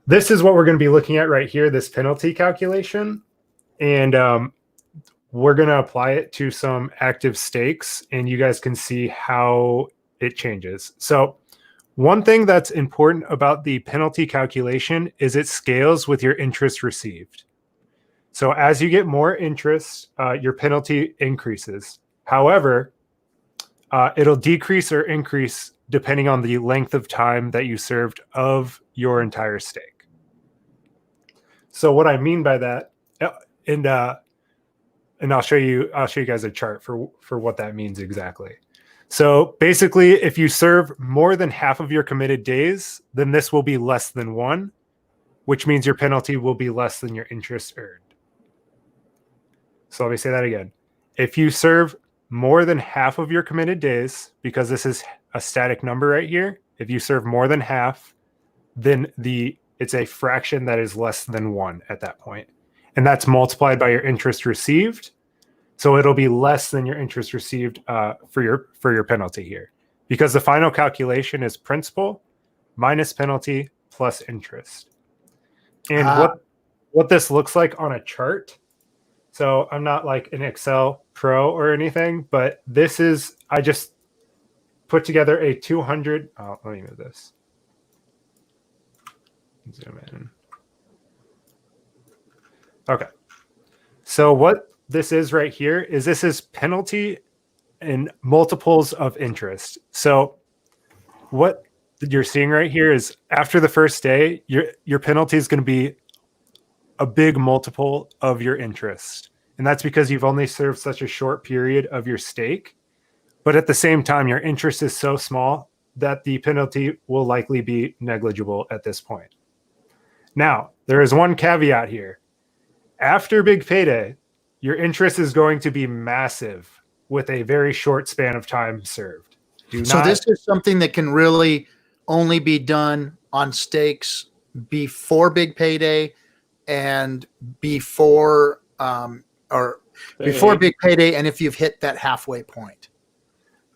this is what we're going to be looking at right here, this penalty calculation. And we're going to apply it to some active stakes, and you guys can see how it changes. So one thing that's important about the penalty calculation is it scales with your interest received. So as you get more interest, your penalty increases. However, it'll decrease or increase depending on the length of time that you served of your entire stake. So what I mean by that, and I'll show you guys a chart for what that means exactly. So basically, if you serve more than half of your committed days, then this will be less than 1, which means your penalty will be less than your interest earned. So let me say that again. If you serve more than half of your committed days, because this is a static number right here, if you serve more than half, then it's a fraction that is less than 1 at that point. And that's multiplied by your interest received. So it'll be less than your interest received for your penalty here, because the final calculation is principal minus penalty plus interest. And what this looks like on a chart. So I'm not like an Excel pro or anything, but this is, I just put together a 200. Oh, let me move this. Zoom in. Okay. So what this is right here is this is penalty in multiples of interest. So what you're seeing right here is after the first day, your penalty is going to be a big multiple of your interest. And that's because you've only served such a short period of your stake. But at the same time, your interest is so small that the penalty will likely be negligible at this point. Now, there is one caveat here. After big payday, your interest is going to be massive with a very short span of time served. So this is something that can really only be done on stakes before big payday and before big payday, and if you've hit that halfway point.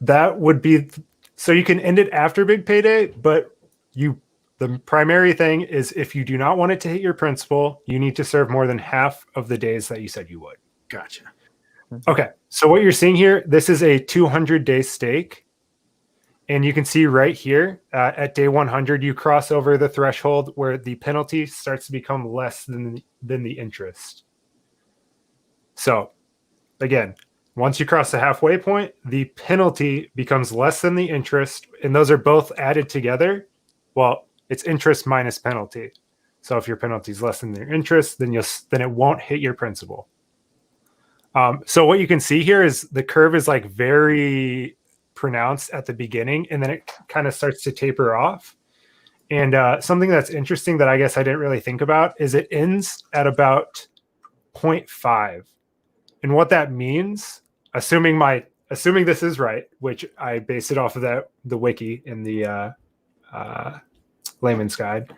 That would be, so you can end it after big payday, but the primary thing is if you do not want it to hit your principal, you need to serve more than half of the days that you said you would. Gotcha. Okay, so what you're seeing here, this is a 200-day stake. And you can see right here at day 100, you cross over the threshold where the penalty starts to become less than the interest. So again, once you cross the halfway point, the penalty becomes less than the interest, and those are both added together. Well, it's interest minus penalty. So if your penalty is less than your interest, then it won't hit your principal. So what you can see here is the curve is like very pronounced at the beginning, and then it kind of starts to taper off. And something that's interesting that I guess I didn't really think about is it ends at about 0.5. And what that means, assuming this is right, which I based it off of the wiki in the layman's guide.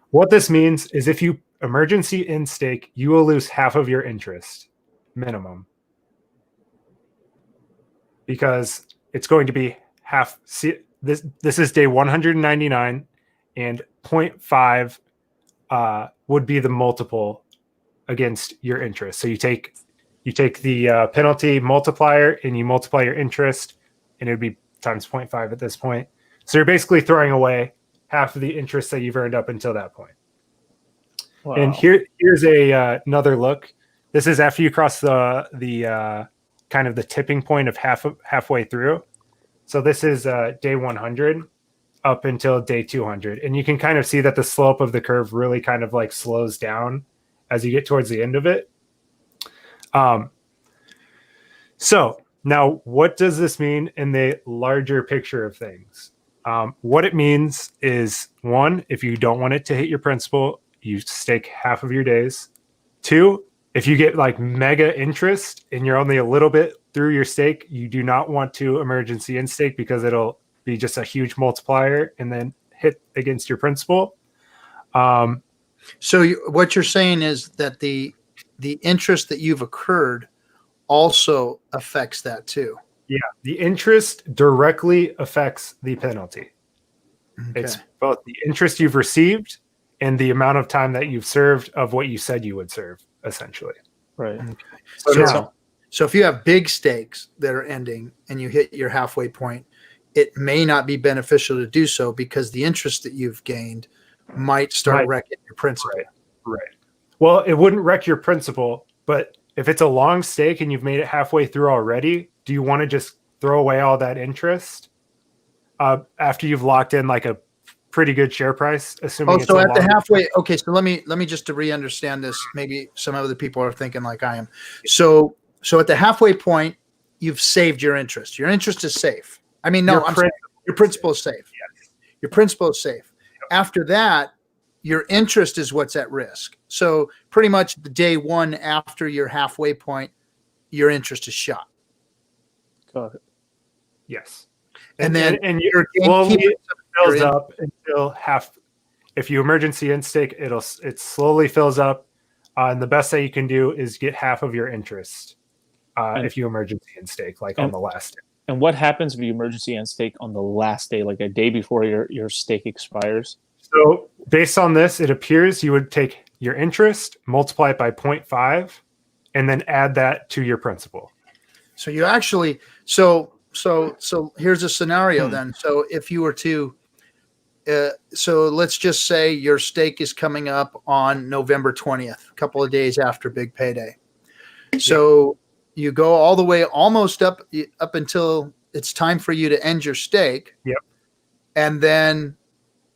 What this means is if you emergency in stake, you will lose half of your interest minimum, because it's going to be half. See, this is day 199, and 0.5 would be the multiple against your interest. So you take the penalty multiplier and you multiply your interest, and it would be times 0.5 at this point. So you're basically throwing away half of the interest that you've earned up until that point. Wow. And here's another look. This is after you cross the kind of the tipping point of halfway through. So this is day 100 up until day 200. And you can kind of see that the slope of the curve really kind of like slows down as you get towards the end of it. So now what does this mean in the larger picture of things? What it means is, one, if you don't want it to hit your principal, you stake half of your days. Two, if you get like mega interest and you're only a little bit through your stake, you do not want to emergency in stake, because it'll be just a huge multiplier and then hit against your principal. So what you're saying is that the interest that you've accrued also affects that too. Yeah, the interest directly affects the penalty. Okay. It's both the interest you've received and the amount of time that you've served of what you said you would serve, essentially. Right. Okay. So So, now, so if you have big stakes that are ending and you hit your halfway point, it may not be beneficial to do so because the interest that you've gained might start wrecking your principal. Right. Well, it wouldn't wreck your principal, but if it's a long stake and you've made it halfway through already, do you want to just throw away all that interest after you've locked in like a pretty good share price? Assuming Oh, so it's at the halfway. Okay, so let me just to re-understand this. Maybe some other people are thinking like I am. So at the halfway point, you've saved your interest. Your interest is safe. I mean, no, your principal is safe. Yes. Your principal is safe. Yep. After that, your interest is what's at risk. So pretty much the day one after your halfway point, your interest is shot. Got it. Yes. And then your slowly fills up until half. If you emergency in stake, it slowly fills up. And the best that you can do is get half of your interest if you emergency in stake, like on the last day. And what happens if you emergency in stake on the last day, like a day before your stake expires? So based on this, it appears you would take your interest, multiply it by 0.5, and then add that to your principal. So you actually, so here's a scenario then. So if you were to, so let's just say your stake is coming up on November 20th, a couple of days after big payday. So you go all the way almost up until it's time for you to end your stake. Yep. And then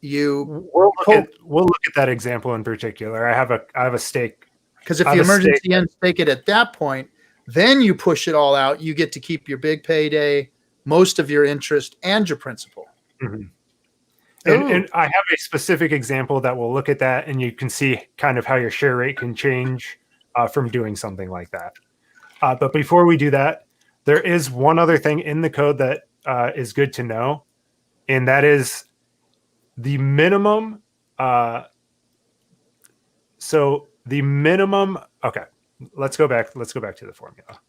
we'll look at that example in particular. I have a stake. Because if you emergency end stake it at that point, then you push it all out. You get to keep your big payday, most of your interest, and your principal. Mm-hmm. And I have a specific example that will look at that, and you can see kind of how your share rate can change from doing something like that. But before we do that, there is one other thing in the code that is good to know, and that is the minimum. So the minimum. Okay, let's go back. Let's go back to the formula.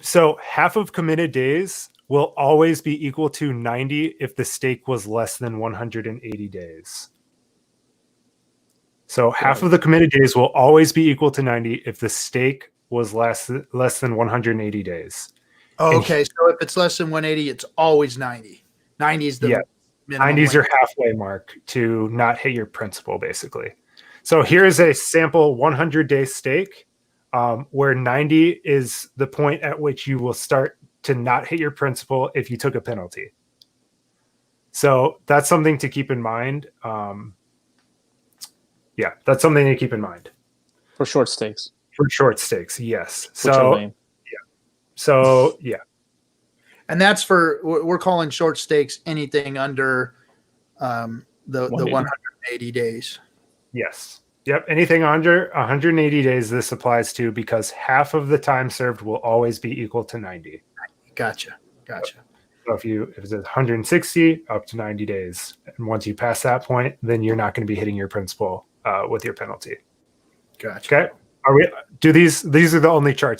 So half of committed days will always be equal to 90 if the stake was less than 180 days. So half of the committed days will always be equal to 90 if the stake was less than 180 days. Oh, okay. So if it's less than 180, it's always 90. 90 is the minimum. 90 is your halfway mark to not hit your principal, basically. So here's a sample 100-day stake where 90 is the point at which you will start to not hit your principal if you took a penalty. So that's something to keep in mind. Yeah, that's something to keep in mind. For short stakes. For short stakes, yes. Yeah. And that's we're calling short stakes anything under the 180 days. Yes. Yep. Anything under 180 days this applies to, because half of the time served will always be equal to 90. Gotcha. So if it's 160 up to 90 days, and once you pass that point, then you're not going to be hitting your principal with your penalty. Gotcha. Okay. These are the only charts